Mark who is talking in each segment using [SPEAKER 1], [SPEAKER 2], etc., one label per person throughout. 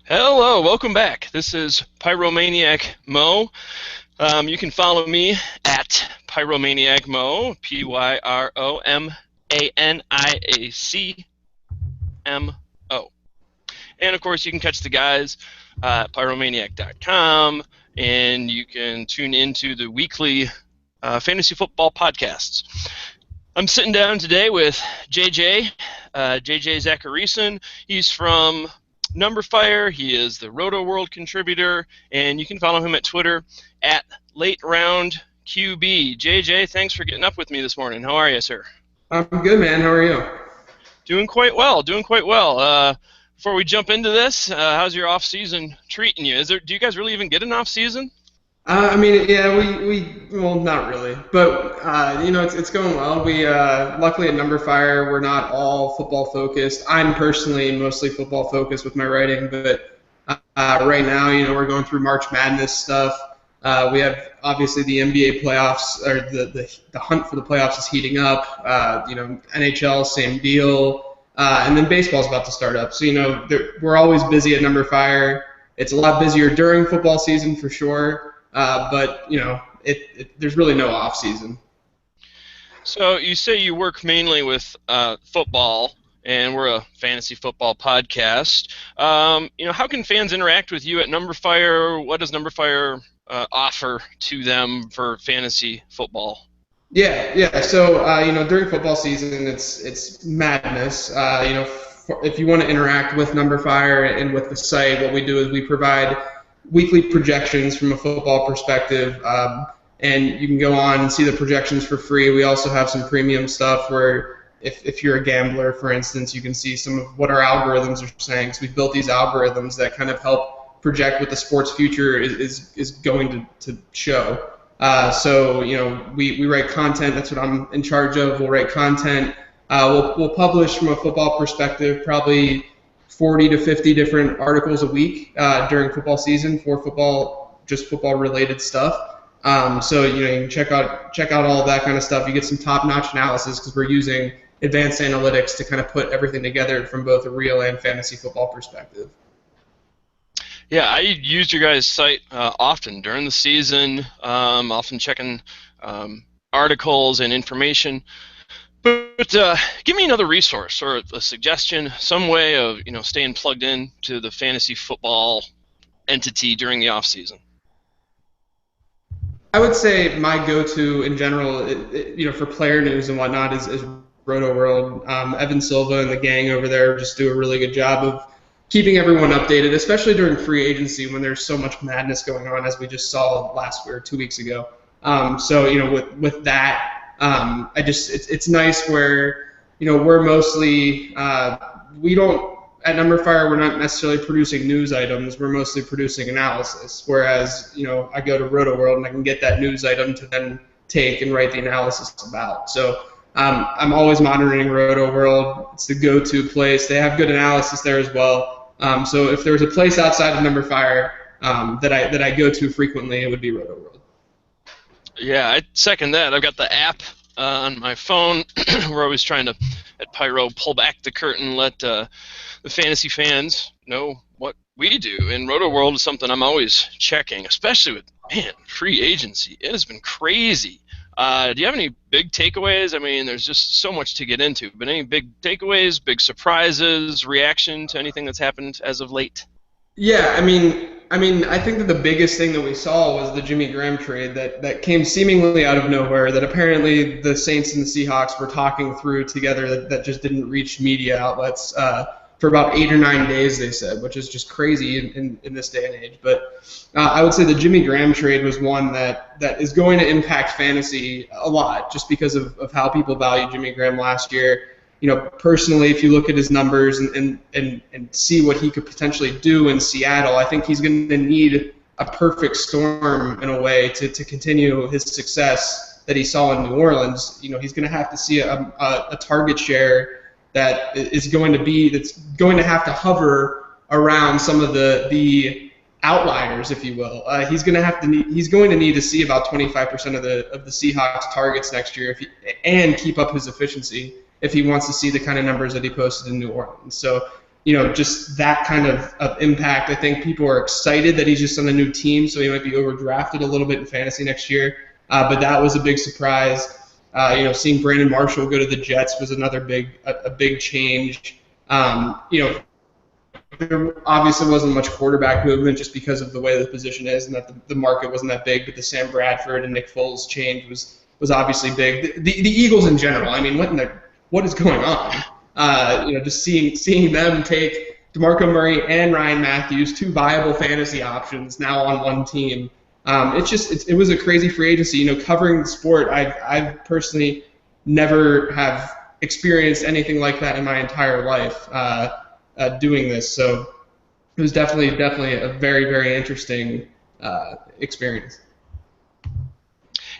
[SPEAKER 1] Hello, welcome back. This is PyromaniacMo. You can follow me at PyromaniacMo, PyromaniacMo. And of course, you can catch the guys at Pyromaniac.com, and you can tune into the weekly fantasy football podcasts. I'm sitting down today with J J Zachariason. He's from NumberFire. He is the Rotoworld contributor, and you can follow him at Twitter at LateRoundQB. JJ, thanks for getting up with me this morning. How are you, sir?
[SPEAKER 2] I'm good, man. How are you?
[SPEAKER 1] Doing quite well. Before we jump into this, how's your off season treating you? Do you guys really even get an off season?
[SPEAKER 2] Well, not really, but it's going well. We luckily at NumberFire, we're not all football focused. I'm personally mostly football focused with my writing, but right now, we're going through March Madness stuff. We have obviously the NBA playoffs, or the hunt for the playoffs is heating up. NHL, same deal, and then baseball's about to start up. So we're always busy at NumberFire. It's a lot busier during football season for sure. But there's really no off season.
[SPEAKER 1] So you say you work mainly with football, and we're a fantasy football podcast. How can fans interact with you at NumberFire? What does NumberFire offer to them for fantasy football?
[SPEAKER 2] Yeah. So during football season, it's madness. If you want to interact with NumberFire and with the site, what we do is we provide weekly projections from a football perspective, and you can go on and see the projections for free. We also have some premium stuff where if you're a gambler, for instance, you can see some of what our algorithms are saying. So we've built these algorithms that kind of help project what the sports future is going to show. We write content. That's what I'm in charge of. We'll write content. We'll publish from a football perspective probably 40 to 50 different articles a week during football season for football related stuff. You can check out all that kind of stuff. You get some top-notch analysis because we're using advanced analytics to kind of put everything together from both a real and fantasy football perspective.
[SPEAKER 1] Yeah, I use your guys' site often during the season, often checking articles and information. But give me another resource or a suggestion, some way of staying plugged in to the fantasy football entity during the off season.
[SPEAKER 2] I would say my go-to in general, for player news and whatnot, is Rotoworld. Evan Silva and the gang over there just do a really good job of keeping everyone updated, especially during free agency when there's so much madness going on, as we just saw 2 weeks ago. With that. It's nice where we're mostly we don't at NumberFire, we're not necessarily producing news items, we're mostly producing analysis, whereas I go to Rotoworld and I can get that news item to then take and write the analysis about. So I'm always monitoring Rotoworld. It's the go-to place. They have good analysis there as well. So if there's a place outside of NumberFire that I go to frequently, it would be Rotoworld.
[SPEAKER 1] Yeah, I second that. I've got the app on my phone. We're always trying to, at Pyro, pull back the curtain, let the fantasy fans know what we do. And Rotoworld is something I'm always checking, especially with, free agency. It has been crazy. Do you have any big takeaways? I mean, there's just so much to get into. But any big takeaways, big surprises, reaction to anything that's happened as of late?
[SPEAKER 2] Yeah, I think that the biggest thing that we saw was the Jimmy Graham trade that came seemingly out of nowhere, that apparently the Saints and the Seahawks were talking through together that just didn't reach media outlets for about 8 or 9 days, they said, which is just crazy in this day and age. But I would say the Jimmy Graham trade was one that is going to impact fantasy a lot just because of how people valued Jimmy Graham last year. Personally, if you look at his numbers and see what he could potentially do in Seattle, I think he's going to need a perfect storm in a way to continue his success that he saw in New Orleans. He's going to have to see a target share that's going to have to hover around some of the outliers, if you will. He's going to need to see about 25% of the Seahawks targets next year and keep up his efficiency if he wants to see the kind of numbers that he posted in New Orleans. So just that kind of impact. I think people are excited that he's just on a new team, so he might be overdrafted a little bit in fantasy next year. But that was a big surprise. Seeing Brandon Marshall go to the Jets was another big change. There obviously wasn't much quarterback movement just because of the way the position is and that the market wasn't that big, but the Sam Bradford and Nick Foles change was obviously big. The Eagles in general, I mean, what is going on? Just seeing them take DeMarco Murray and Ryan Matthews, two viable fantasy options now on one team. It was a crazy free agency. Covering the sport, I've personally never have experienced anything like that in my entire life doing this. So it was definitely a very, very interesting experience.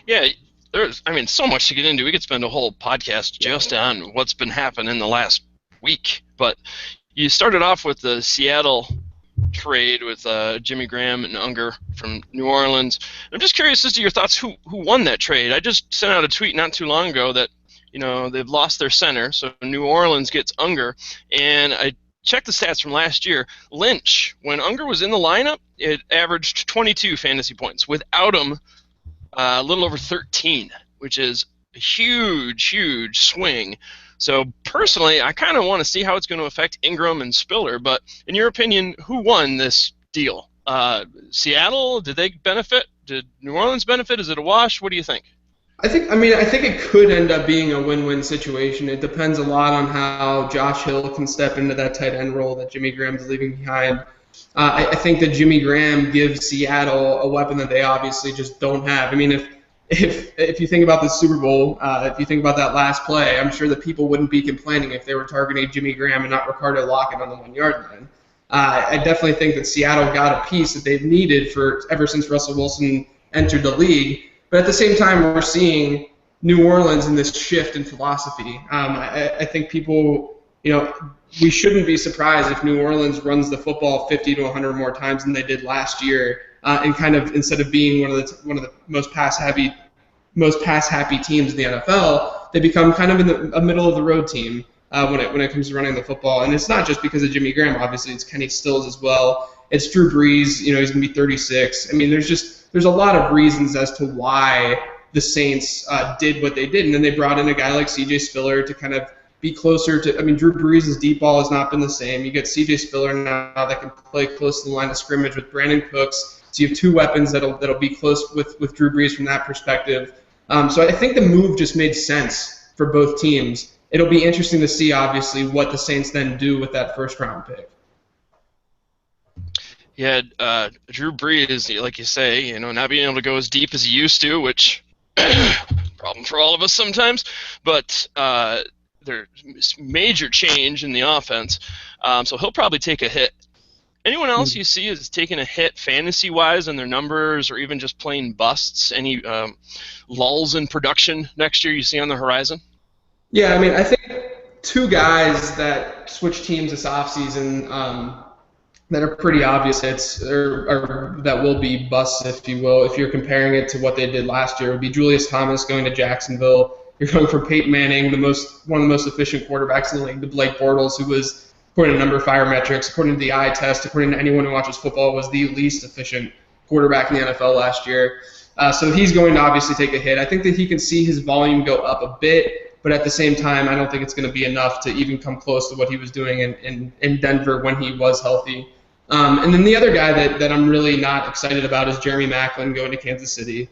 [SPEAKER 1] Yeah, there's so much to get into. We could spend a whole podcast just on what's been happening in the last week. But you started off with the Seattle trade with Jimmy Graham and Unger from New Orleans. I'm just curious as to your thoughts. Who won that trade? I just sent out a tweet not too long ago that they've lost their center, so New Orleans gets Unger, and I checked the stats from last year. Lynch, when Unger was in the lineup, it averaged 22 fantasy points. Without him, a little over 13, which is a huge swing. So personally, I kind of want to see how it's going to affect Ingram and Spiller. But in your opinion, who won this deal? Seattle? Did they benefit? Did New Orleans benefit? Is it a wash? What do you think?
[SPEAKER 2] I think it could end up being a win-win situation. It depends a lot on how Josh Hill can step into that tight end role that Jimmy Graham's leaving behind. I think that Jimmy Graham gives Seattle a weapon that they obviously just don't have. I mean, if you think about the Super Bowl, if you think about that last play, I'm sure that people wouldn't be complaining if they were targeting Jimmy Graham and not Ricardo Lockett on the 1-yard line. I definitely think that Seattle got a piece that they've needed ever since Russell Wilson entered the league. But at the same time, we're seeing New Orleans in this shift in philosophy. I think people, we shouldn't be surprised if New Orleans runs the football 50 to 100 more times than they did last year, and kind of instead of being one of the most pass happy teams in the NFL, they become kind of in a middle of the road team when it comes to running the football. And it's not just because of Jimmy Graham. Obviously, it's Kenny Stills as well. It's Drew Brees. He's going to be 36. I mean, there's a lot of reasons as to why the Saints did what they did. And then they brought in a guy like C.J. Spiller to kind of be closer to – Drew Brees' deep ball has not been the same. You get C.J. Spiller now that can play close to the line of scrimmage with Brandon Cooks. So you have two weapons that'll be close with Drew Brees from that perspective. So I think the move just made sense for both teams. It'll be interesting to see, obviously, what the Saints then do with that first-round pick.
[SPEAKER 1] Yeah, Drew Brees, like you say, not being able to go as deep as he used to, which problem for all of us sometimes. But there's major change in the offense, so he'll probably take a hit. Anyone else you see is taking a hit fantasy-wise in their numbers, or even just plain busts? Any lulls in production next year you see on the horizon?
[SPEAKER 2] Yeah, I think two guys that switch teams this offseason that are pretty obvious hits, or that will be busts, if you will, if you're comparing it to what they did last year, would be Julius Thomas going to Jacksonville. You're going from Peyton Manning, one of the most efficient quarterbacks in the league, to Blake Bortles, who was, according to NumberFire metrics, according to the eye test, according to anyone who watches football, was the least efficient quarterback in the NFL last year. So he's going to obviously take a hit. I think that he can see his volume go up a bit, but at the same time, I don't think it's going to be enough to even come close to what he was doing in Denver when he was healthy. And then the other guy that I'm really not excited about is Jeremy Maclin going to Kansas City.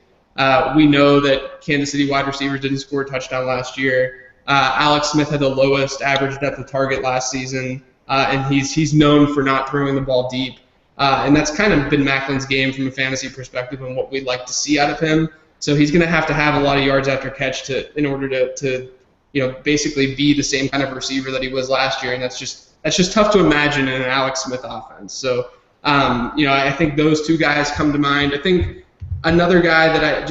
[SPEAKER 2] We know that Kansas City wide receivers didn't score a touchdown last year. Alex Smith had the lowest average depth of target last season, and he's known for not throwing the ball deep. And that's kind of been Macklin's game from a fantasy perspective and what we'd like to see out of him. So he's going to have a lot of yards after catch in order to basically be the same kind of receiver that he was last year, and that's just tough to imagine in an Alex Smith offense. So I think those two guys come to mind. I think another guy that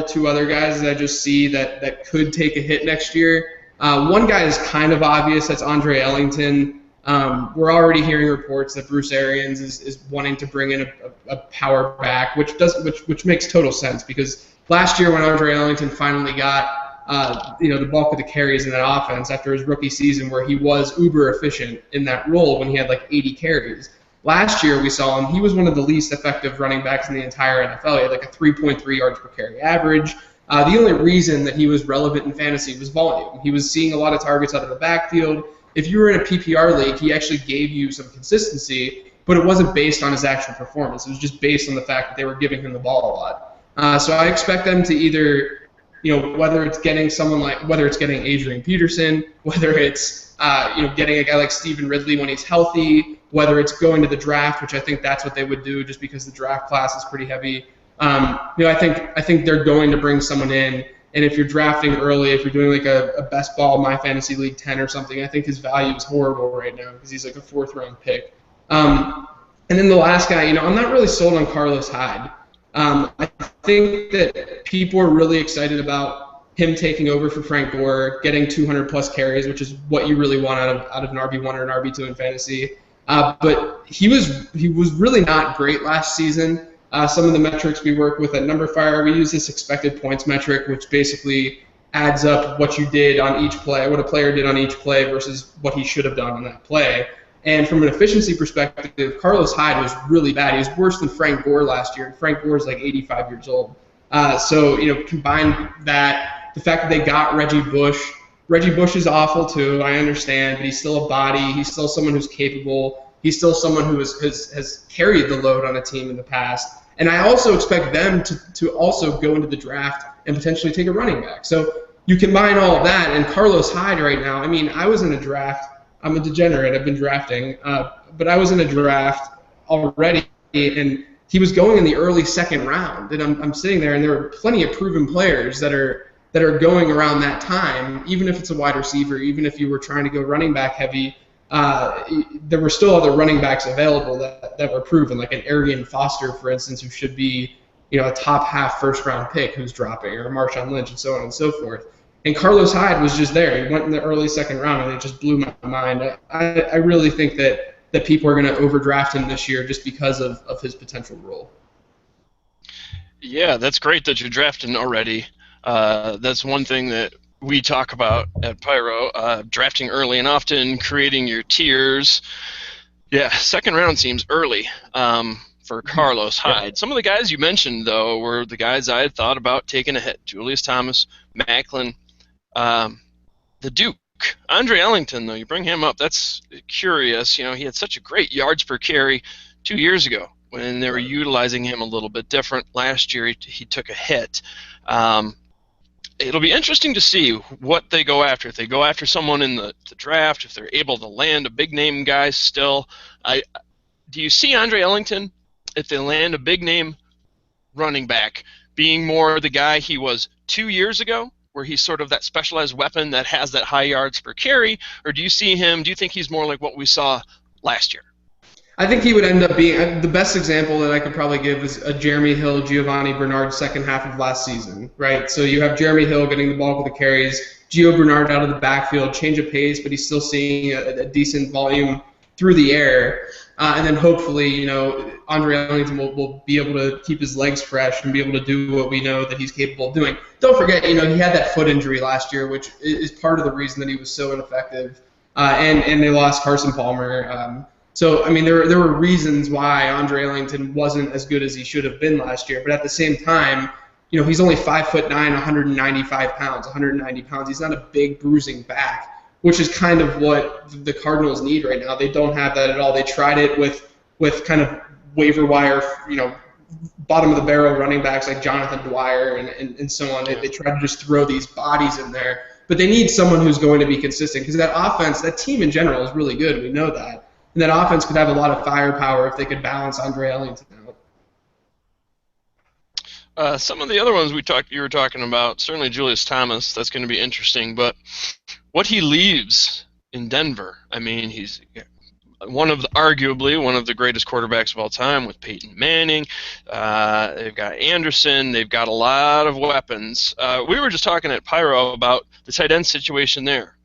[SPEAKER 2] two other guys that I just see that could take a hit next year. One guy is kind of obvious. That's Andre Ellington. We're already hearing reports that Bruce Arians is wanting to bring in a power back, which makes total sense, because last year when Andre Ellington finally got the bulk of the carries in that offense after his rookie season, where he was uber efficient in that role when he had like 80 carries. Last year we saw him; he was one of the least effective running backs in the entire NFL. He had like a 3.3 yards per carry average. The only reason that he was relevant in fantasy was volume. He was seeing a lot of targets out of the backfield. If you were in a PPR league, he actually gave you some consistency, but it wasn't based on his actual performance. It was just based on the fact that they were giving him the ball a lot. So I expect them to either, whether it's getting Adrian Peterson, whether it's, getting a guy like Stephen Ridley when he's healthy, whether it's going to the draft, which I think that's what they would do just because the draft class is pretty heavy. I think they're going to bring someone in, and if you're drafting early, if you're doing like a best ball My Fantasy League 10 or something, I think his value is horrible right now because he's like a 4th-round pick. And then the last guy, I'm not really sold on Carlos Hyde. I think that people are really excited about him taking over for Frank Gore, getting 200-plus carries, which is what you really want out of an RB1 or an RB2 in fantasy. But he was really not great last season. Some of the metrics we work with at NumberFire, we use this expected points metric, which basically adds up what you did on each play, what a player did on each play versus what he should have done on that play. And from an efficiency perspective, Carlos Hyde was really bad. He was worse than Frank Gore last year, and Frank Gore is like 85 years old. So combine that, the fact that they got Reggie Bush. Reggie Bush is awful too, I understand, but he's still a body. He's still someone who's capable. He's still someone who has carried the load on a team in the past. And I also expect them to also go into the draft and potentially take a running back. So you combine all of that, and Carlos Hyde right now, I was in a draft. I'm a degenerate. I've been drafting. But I was in a draft already, and he was going in the early 2nd round. And I'm sitting there, and there are plenty of proven players that are going around that time, even if it's a wide receiver, even if you were trying to go running back heavy. There were still other running backs available that were proven, like an Arian Foster, for instance, who should be a top half 1st-round pick who's dropping, or Marshawn Lynch, and so on and so forth. And Carlos Hyde was just there. He went in the early 2nd round, and it just blew my mind. I really think that people are going to overdraft him this year just because of his potential role.
[SPEAKER 1] Yeah, that's great that you're drafting already. That's one thing that we talk about at Pyro, drafting early and often, creating your tiers. Yeah, 2nd round seems early for Carlos Hyde. Yeah. Some of the guys you mentioned, though, were the guys I had thought about taking a hit. Julius Thomas, Macklin, the Duke. Andre Ellington, though, you bring him up, that's curious. He had such a great yards per carry 2 years ago when they were utilizing him a little bit different. Last year he took a hit. It'll be interesting to see what they go after. If they go after someone in the draft, if they're able to land a big-name guy still. Do you see Andre Ellington, if they land a big-name running back, being more the guy he was 2 years ago, where he's sort of that specialized weapon that has that high yards per carry, or do you think he's more like what we saw last year?
[SPEAKER 2] I think he would end up being the best example that I could probably give is a Jeremy Hill, Giovanni Bernard 2nd half of last season, right? So you have Jeremy Hill getting the bulk of the carries, Gio Bernard out of the backfield, change of pace, but he's still seeing a decent volume through the air. And then hopefully, Andre Ellington will be able to keep his legs fresh and be able to do what we know that he's capable of doing. Don't forget, he had that foot injury last year, which is part of the reason that he was so ineffective. And they lost Carson Palmer. So, there were reasons why Andre Ellington wasn't as good as he should have been last year. But at the same time, he's only 5'9", 195 pounds, 190 pounds. He's not a big bruising back, which is kind of what the Cardinals need right now. They don't have that at all. They tried it with kind of waiver wire, bottom of the barrel running backs like Jonathan Dwyer and so on. They tried to just throw these bodies in there. But they need someone who's going to be consistent because that offense, that team in general is really good. We know that. And that offense could have a lot of firepower if they could balance Andre Ellington
[SPEAKER 1] out. Some of the other ones you were talking about, certainly Julius Thomas, that's going to be interesting. But what he leaves in Denver, he's arguably one of the greatest quarterbacks of all time with Peyton Manning. They've got Anderson. They've got a lot of weapons. We were just talking at Pyro about the tight end situation there.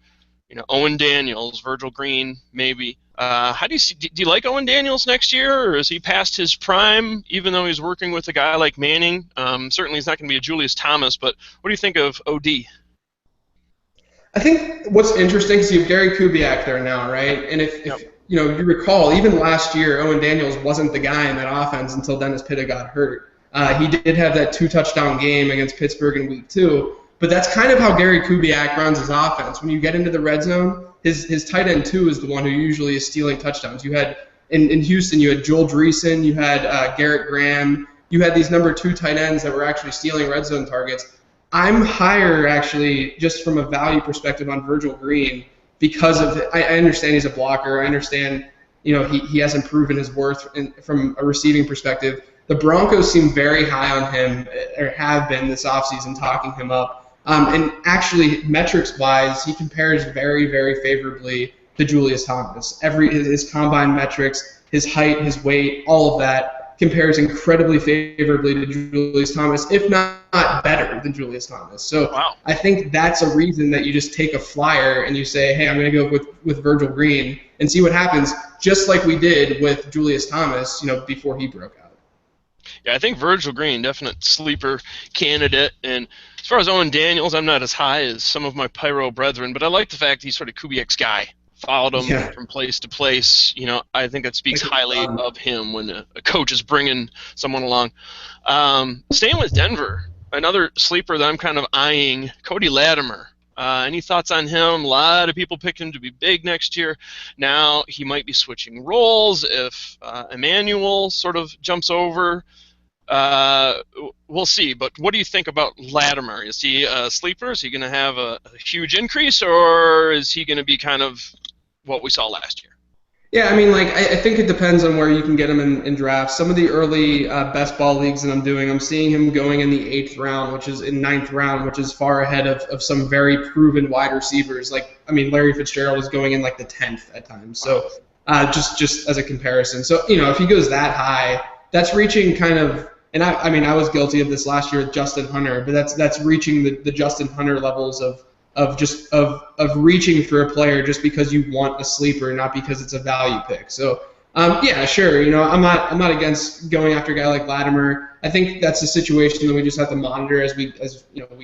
[SPEAKER 1] Owen Daniels, Virgil Green, maybe. How do you see? Do you like Owen Daniels next year, or is he past his prime? Even though he's working with a guy like Manning, certainly he's not going to be a Julius Thomas. But what do you think of OD?
[SPEAKER 2] I think what's interesting is you have Gary Kubiak there now, right? And if you know, you recall, even last year, Owen Daniels wasn't the guy in that offense until Dennis Pitta got hurt. He did have that 2-touchdown game against Pittsburgh in week 2, but that's kind of how Gary Kubiak runs his offense. When you get into the red zone, his tight end 2 is the one who usually is stealing touchdowns. You had in Houston, you had Joel Dreesen, you had Garrett Graham, you had these number 2 tight ends that were actually stealing red zone targets. I'm higher, actually, just from a value perspective on Virgil Green because of I understand he's a blocker. I understand, you know, he hasn't proven his worth from a receiving perspective. The Broncos seem very high on him, or have been this offseason, talking him up. And actually, metrics-wise, he compares very, very favorably to Julius Thomas. His combine metrics, his height, his weight, all of that compares incredibly favorably to Julius Thomas, if not better than Julius Thomas. So I think that's a reason that you just take a flyer and you say, hey, I'm going to go with Virgil Green and see what happens, just like we did with Julius Thomas, you know, before he broke out.
[SPEAKER 1] Yeah, I think Virgil Green, definite sleeper candidate. And as far as Owen Daniels, I'm not as high as some of my Pyro brethren, but I like the fact he's sort of Kubiak's guy. Followed him from place to place. You know, I think that speaks highly of him when a coach is bringing someone along. Staying with Denver, another sleeper that I'm kind of eyeing, Cody Latimer. Any thoughts on him? A lot of people pick him to be big next year. Now he might be switching roles if Emmanuel sort of jumps over. We'll see. But what do you think about Latimer? Is he a sleeper? Is he going to have a huge increase, or is he going to be kind of what we saw last year?
[SPEAKER 2] Yeah, I mean, like, I think it depends on where you can get him in drafts. Some of the early best ball leagues that I'm doing, I'm seeing him going in the 8th round, which is in 9th round, which is far ahead of some very proven wide receivers. Like, I mean, Larry Fitzgerald is going in like the 10th at times. So just as a comparison. So, you know, if he goes that high, that's reaching kind of, and I mean, I was guilty of this last year with Justin Hunter, but that's reaching the Justin Hunter levels of reaching for a player just because you want a sleeper, not because it's a value pick. So yeah, sure. You know, I'm not against going after a guy like Latimer. I think that's a situation that we just have to monitor as we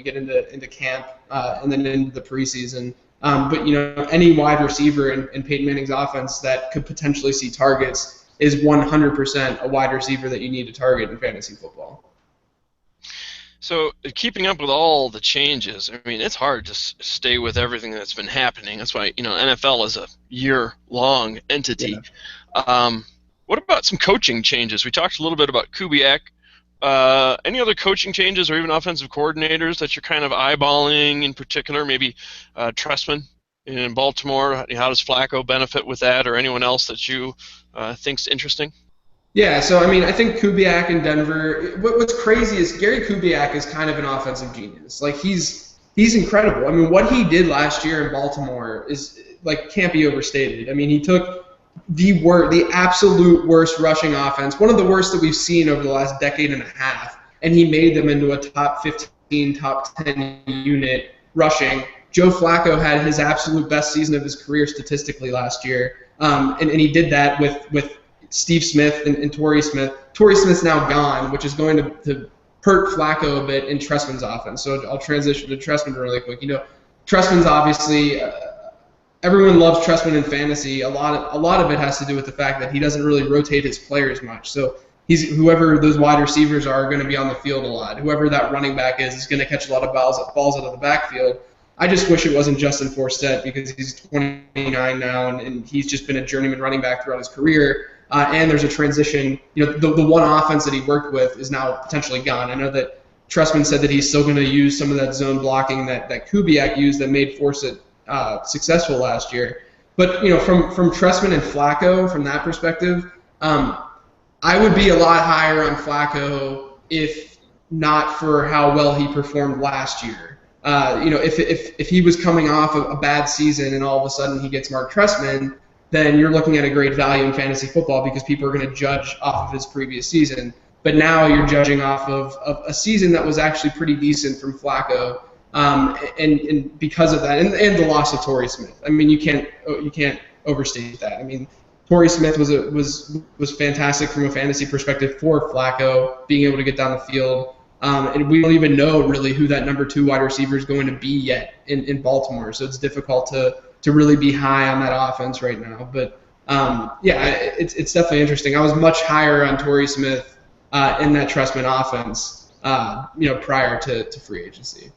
[SPEAKER 2] get into camp and then into the preseason. But you know, any wide receiver in Peyton Manning's offense that could potentially see targets is 100% a wide receiver that you need to target in fantasy football.
[SPEAKER 1] So keeping up with all the changes, I mean, it's hard to stay with everything that's been happening. That's why, you know, NFL is a year-long entity. Yeah. What about some coaching changes? We talked a little bit about Kubiak. Any other coaching changes or even offensive coordinators that you're kind of eyeballing in particular? Maybe Trestman in Baltimore. How does Flacco benefit with that, or anyone else that you think's interesting?
[SPEAKER 2] Yeah, so I mean, I think Kubiak in Denver. What's crazy is Gary Kubiak is kind of an offensive genius. Like he's incredible. I mean, what he did last year in Baltimore is like can't be overstated. I mean, he took the absolute worst rushing offense, one of the worst that we've seen over the last decade and a half, and he made them into a top 15, top 10 unit rushing. Joe Flacco had his absolute best season of his career statistically last year, and he did that with Steve Smith and Torrey Smith. Torrey Smith's now gone, which is going to hurt Flacco a bit in Trestman's offense. So I'll transition to Trestman really quick. You know, Trestman's obviously everyone loves Trestman in fantasy. A lot of it has to do with the fact that he doesn't really rotate his players much. So whoever those wide receivers are going to be on the field a lot. Whoever that running back is going to catch a lot of balls out of the backfield. I just wish it wasn't Justin Forsett because he's 29 now and he's just been a journeyman running back throughout his career. And there's a transition. You know, the one offense that he worked with is now potentially gone. I know that Trestman said that he's still going to use some of that zone blocking that Kubiak used that made Forsett successful last year. But you know, from Trestman and Flacco, from that perspective, I would be a lot higher on Flacco if not for how well he performed last year. You know, if he was coming off a bad season and all of a sudden he gets Mark Trestman, then you're looking at a great value in fantasy football because people are going to judge off of his previous season. But now you're judging off of a season that was actually pretty decent from Flacco, and because of that, and the loss of Torrey Smith. I mean, you can't overstate that. I mean, Torrey Smith was fantastic from a fantasy perspective for Flacco, being able to get down the field. And we don't even know really who that number 2 wide receiver is going to be yet in Baltimore. So it's difficult to really be high on that offense right now. But yeah, it's definitely interesting. I was much higher on Torrey Smith in that Trestman offense, prior to free agency.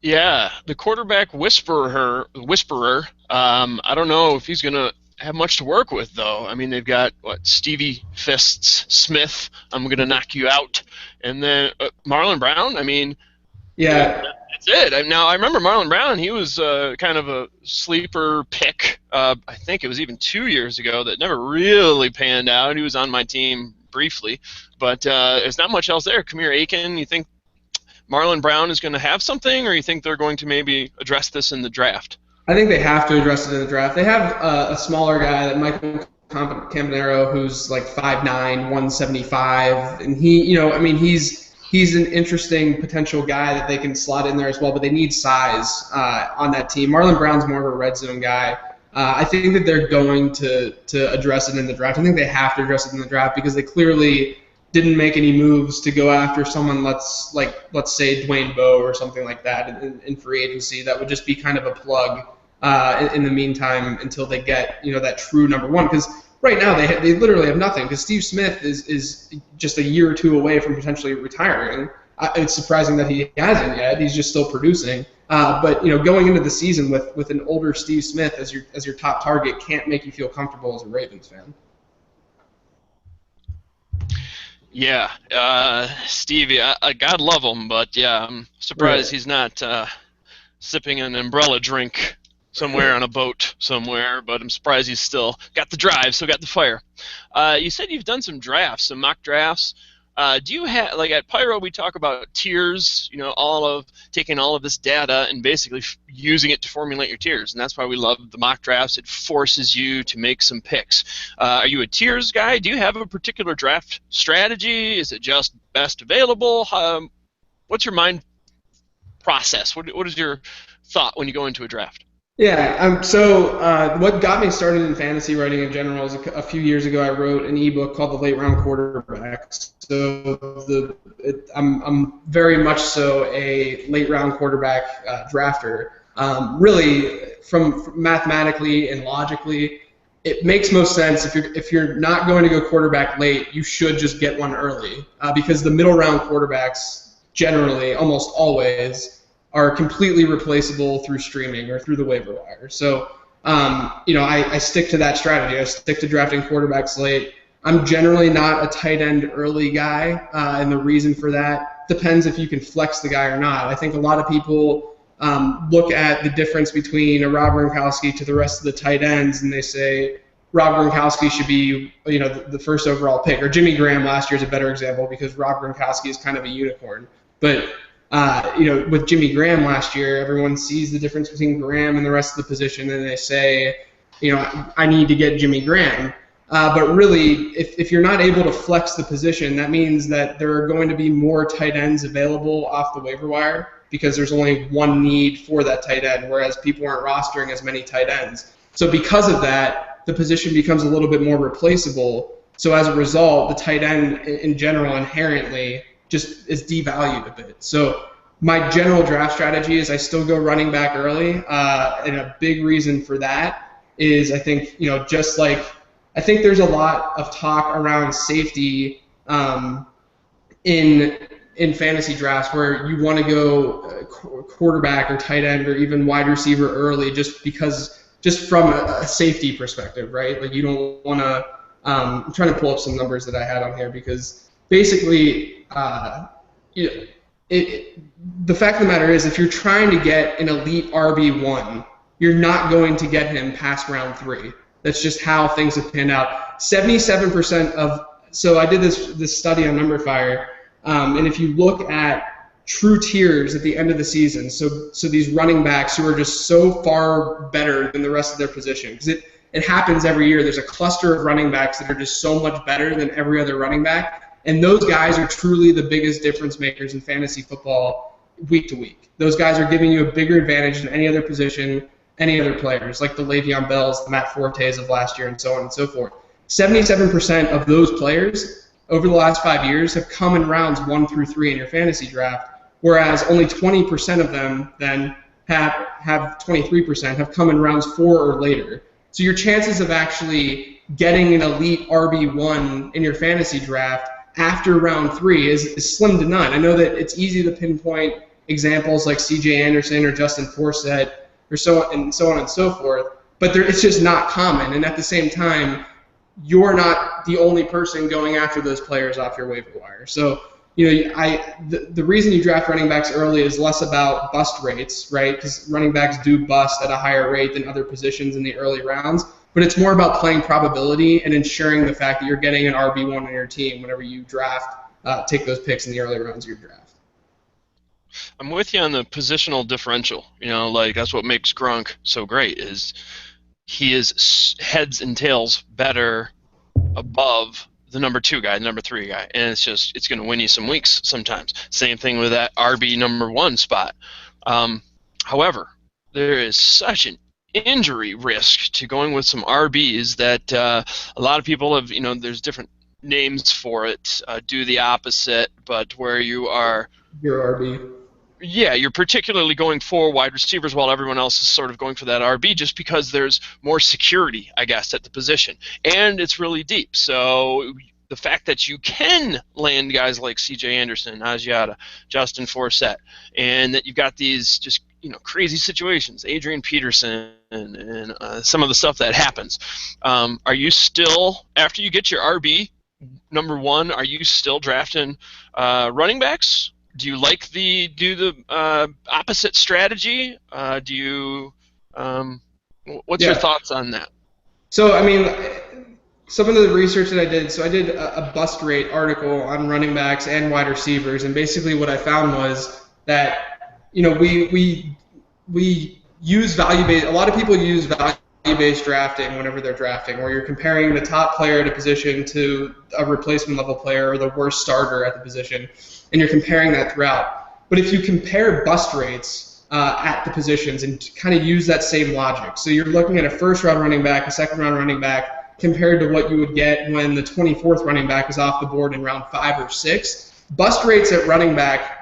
[SPEAKER 1] Yeah, the quarterback whisperer. I don't know if he's gonna have much to work with, though. I mean, they've got Stevie Fists Smith. I'm gonna knock you out, and then Marlon Brown. I mean,
[SPEAKER 2] Yeah.
[SPEAKER 1] that's it. Now I remember Marlon Brown. He was kind of a sleeper pick. I think it was even 2 years ago that never really panned out. He was on my team briefly, but there's not much else there. Kamir Aiken. You think Marlon Brown is going to have something, or you think they're going to maybe address this in the draft?
[SPEAKER 2] I think they have to address it in the draft. They have a smaller guy, that Michael Campanaro, who's like 5'9", 175, and he's an interesting potential guy that they can slot in there as well. But they need size on that team. Marlon Brown's more of a red zone guy. I think that they're going to address it in the draft. I think they have to address it in the draft because they clearly didn't make any moves to go after someone, let's say Dwayne Bowe or something like that in free agency. That would just be kind of a plug in the meantime until they get that true number 1. Because right now they literally have nothing. Because Steve Smith is just a year or two away from potentially retiring. It's surprising that he hasn't yet. He's just still producing. But going into the season with an older Steve Smith as your top target can't make you feel comfortable as a Ravens fan.
[SPEAKER 1] Yeah, Stevie, God love him, but yeah, I'm surprised he's not sipping an umbrella drink somewhere on a boat somewhere, but I'm surprised he's still got the drive, still got the fire. You said you've done some drafts, some mock drafts. Do you have, like at Pyro, we talk about tiers, taking all of this data and basically using it to formulate your tiers, and that's why we love the mock drafts. It forces you to make some picks. Are you a tiers guy? Do you have a particular draft strategy? Is it just best available? What's your mind process? What is your thought when you go into a draft?
[SPEAKER 2] Yeah, so what got me started in fantasy writing in general is a few years ago I wrote an ebook called The Late Round Quarterbacks. So I'm very much so a late round quarterback drafter. Really, from mathematically and logically, it makes most sense if you're not going to go quarterback late, you should just get one early because the middle round quarterbacks generally, almost always, are completely replaceable through streaming or through the waiver wire. So, I stick to that strategy. I stick to drafting quarterbacks late. I'm generally not a tight end early guy, and the reason for that depends if you can flex the guy or not. I think a lot of people look at the difference between a Rob Gronkowski to the rest of the tight ends, and they say Rob Gronkowski should be, the first overall pick. Or Jimmy Graham last year is a better example because Rob Gronkowski is kind of a unicorn. But with Jimmy Graham last year, everyone sees the difference between Graham and the rest of the position, and they say, I need to get Jimmy Graham. But really, if you're not able to flex the position, that means that there are going to be more tight ends available off the waiver wire because there's only one need for that tight end, whereas people aren't rostering as many tight ends. So because of that, the position becomes a little bit more replaceable. So as a result, the tight end in general inherently just is devalued a bit. So my general draft strategy is I still go running back early, and a big reason for that is I think, just like I think there's a lot of talk around safety in fantasy drafts where you want to go quarterback or tight end or even wide receiver early just from a safety perspective, right? Like you don't want to I'm trying to pull up some numbers that I had on here because basically the fact of the matter is if you're trying to get an elite RB1, you're not going to get him past round 3. That's just how things have panned out. 77% of so I did this study on NumberFire, and if you look at true tiers at the end of the season, so these running backs who are just so far better than the rest of their position, because it happens every year. There's a cluster of running backs that are just so much better than every other running back, and those guys are truly the biggest difference makers in fantasy football week to week. Those guys are giving you a bigger advantage than any other position, any other players, like the Le'Veon Bells, the Matt Fortes of last year, and so on and so forth. 77% of those players over the last 5 years have come in rounds 1 through 3 in your fantasy draft, whereas only 20% of them then have 23% have come in rounds 4 or later. So your chances of actually getting an elite RB1 in your fantasy draft after round 3 is slim to none. I know that it's easy to pinpoint examples like C.J. Anderson or Justin Forsett or so on and so forth, but it's just not common. And at the same time, you're not the only person going after those players off your waiver wire. So, the reason you draft running backs early is less about bust rates, right? Because running backs do bust at a higher rate than other positions in the early rounds. But it's more about playing probability and ensuring the fact that you're getting an RB1 on your team whenever you take those picks in the early rounds of your draft.
[SPEAKER 1] I'm with you on the positional differential. Like that's what makes Gronk so great is he is heads and tails better above the number 2 guy, the number 3 guy, and it's going to win you some weeks sometimes. Same thing with that RB number 1 spot. However, there is such an injury risk to going with some RBs that a lot of people have, there's different names for it, do the opposite, but where you are
[SPEAKER 2] your RB.
[SPEAKER 1] Yeah, you're particularly going for wide receivers while everyone else is sort of going for that RB just because there's more security, I guess, at the position. And it's really deep. So the fact that you can land guys like C.J. Anderson, Asiata, Justin Forsett, and that you've got these just crazy situations, Adrian Peterson and some of the stuff that happens. Are you still, after you get your RB, number 1, are you still drafting running backs? Do you like the opposite strategy? What's your thoughts on that?
[SPEAKER 2] So, some of the research that I did, so I did a bust rate article on running backs and wide receivers, and basically what I found was that, we use value-based, a lot of people use value-based drafting whenever they're drafting, where you're comparing the top player at a position to a replacement level player or the worst starter at the position, and you're comparing that throughout. But if you compare bust rates at the positions and kind of use that same logic, so you're looking at a first-round running back, a second-round running back, compared to what you would get when the 24th running back is off the board in round 5 or 6, bust rates at running back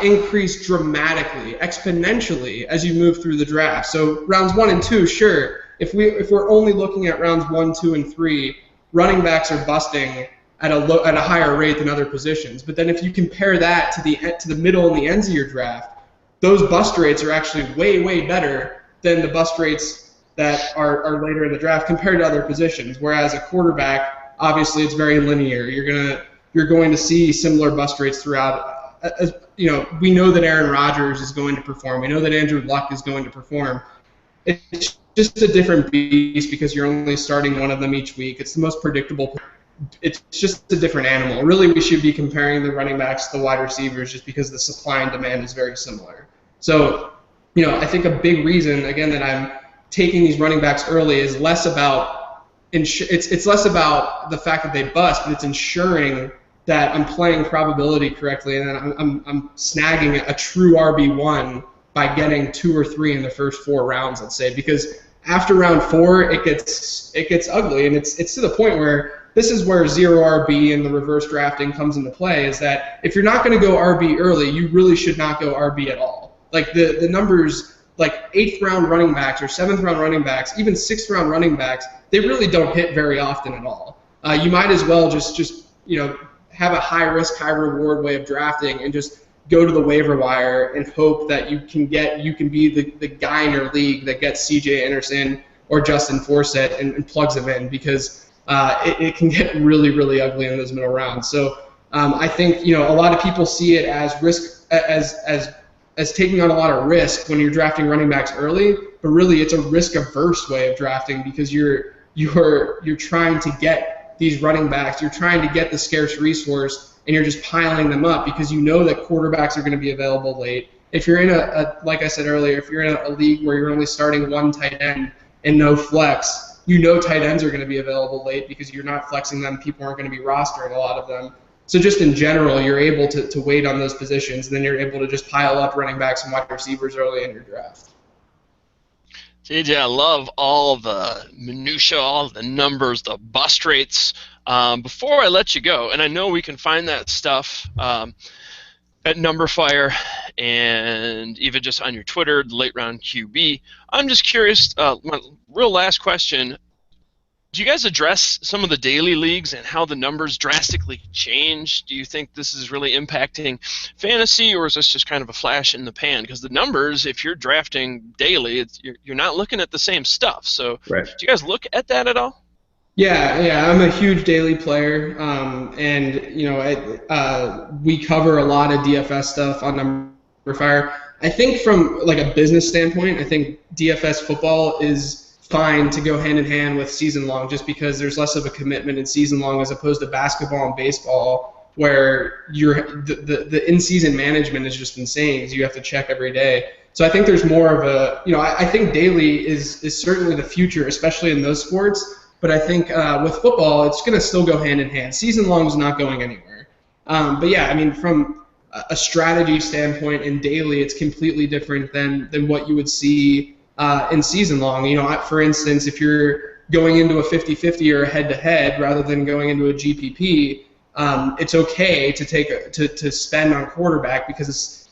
[SPEAKER 2] increase dramatically, exponentially as you move through the draft. So rounds 1 and 2, sure, if we're only looking at rounds 1, 2, and 3, running backs are busting at a higher rate than other positions. But then if you compare that to the middle and the ends of your draft, those bust rates are actually way, way better than the bust rates that are later in the draft compared to other positions. Whereas a quarterback, obviously, it's very linear. You're going to see similar bust rates throughout. We know that Aaron Rodgers is going to perform. We know that Andrew Luck is going to perform. It's just a different beast because you're only starting one of them each week. It's the most predictable. It's just a different animal. Really, we should be comparing the running backs to the wide receivers just because the supply and demand is very similar. So, I think a big reason, again, that I'm taking these running backs early is less about it's less about the fact that they bust, but it's ensuring that I'm playing probability correctly and that I'm snagging a true RB1 by getting 2 or 3 in the first 4 rounds, let's say, because after round 4 it gets ugly, and it's to the point where this is where zero RB and the reverse drafting comes into play, is that if you're not going to go RB early, you really should not go RB at all. Like the numbers, like 8th round running backs or 7th round running backs, even 6th round running backs, they really don't hit very often at all. You might as well just have a high risk, high reward way of drafting and just go to the waiver wire and hope that you can be the guy in your league that gets C.J. Anderson or Justin Forsett and plugs them in, because it can get really, really ugly in those middle rounds. So I think a lot of people see it as risk as taking on a lot of risk when you're drafting running backs early, but really it's a risk-averse way of drafting because you're trying to get these running backs, you're trying to get the scarce resource, and you're just piling them up because you know that quarterbacks are going to be available late. If you're in like I said earlier, if you're in a league where you're only starting one tight end and no flex, tight ends are going to be available late because you're not flexing them. People aren't going to be rostering a lot of them. So just in general, you're able to wait on those positions, and then you're able to just pile up running backs and wide receivers early in your draft.
[SPEAKER 1] JJ, I love all the minutia, all the numbers, the bust rates. Before I let you go, and I know we can find that stuff at NumberFire and even just on your Twitter, the Late Round QB. I'm just curious, my real last question, do you guys address some of the daily leagues and how the numbers drastically change? Do you think this is really impacting fantasy, or is this just kind of a flash in the pan? Because the numbers, if you're drafting daily, you're not looking at the same stuff. So
[SPEAKER 2] Right.
[SPEAKER 1] do you guys look at that at all?
[SPEAKER 2] Yeah, I'm a huge daily player, and we cover a lot of DFS stuff on NumberFire. I think from like a business standpoint, I think DFS football is fine to go hand in hand with season long, just because there's less of a commitment in season long as opposed to basketball and baseball, where the in-season management is just insane because you have to check every day. So I think there's more of a, I think daily is certainly the future, especially in those sports. But I think with football, it's going to still go hand in hand. Season long is not going anywhere. But yeah, I mean, from a strategy standpoint in daily, it's completely different than what you would see in season long. For instance, if you're going into a 50-50 or a head-to-head rather than going into a GPP, it's okay to to spend on quarterback because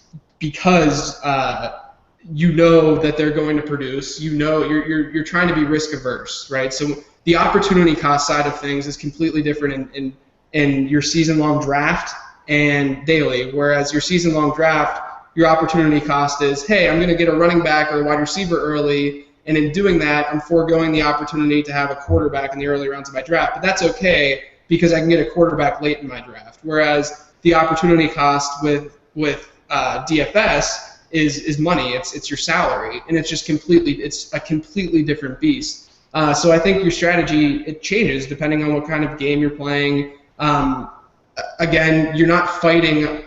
[SPEAKER 2] you know that they're going to produce. You're trying to be risk averse, right? So the opportunity cost side of things is completely different in your season long draft and daily. Whereas your season long draft, your opportunity cost is, hey, I'm going to get a running back or a wide receiver early, and in doing that, I'm foregoing the opportunity to have a quarterback in the early rounds of my draft. But that's okay because I can get a quarterback late in my draft. Whereas the opportunity cost with DFS is money. It's your salary, and it's a completely different beast. So I think your strategy, it changes depending on what kind of game you're playing. Again, you're not fighting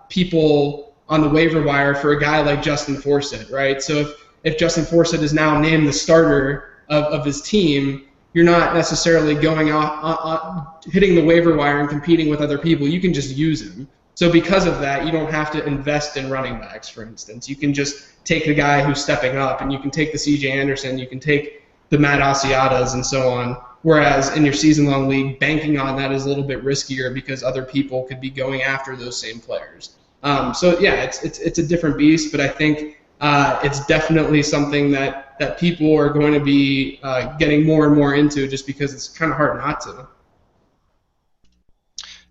[SPEAKER 2] people on the waiver wire for a guy like Justin Forsett, right? So if Justin Forsett is now named the starter of his team, you're not necessarily going out hitting the waiver wire and competing with other people. You can just use him. So because of that, you don't have to invest in running backs, for instance. You can just take the guy who's stepping up, and you can take the C.J. Anderson, you can take the Matt Asiatas and so on. Whereas in your season-long league, banking on that is a little bit riskier because other people could be going after those same players. So yeah, it's a different beast, but I think it's definitely something that people are going to be getting more and more into just because it's kind of hard not to.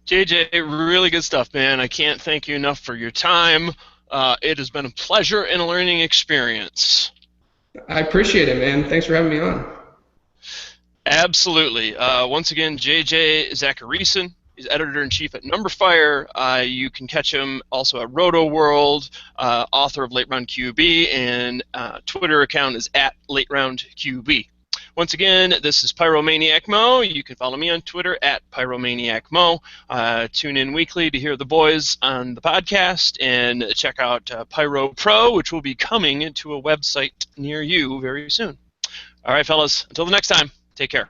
[SPEAKER 1] JJ, really good stuff, man. I can't thank you enough for your time. It has been a pleasure and a learning experience.
[SPEAKER 2] I appreciate it, man. Thanks for having me on.
[SPEAKER 1] Absolutely. Once again, J J Zachariason. He's editor-in-chief at NumberFire. You can catch him also at Rotoworld, author of Late Round QB, and Twitter account is at Late Round QB. Once again, this is PyromaniacMo. You can follow me on Twitter at PyromaniacMo. Tune in weekly to hear the boys on the podcast, and check out Pyro Pro, which will be coming to a website near you very soon. All right, fellas, until the next time, take care.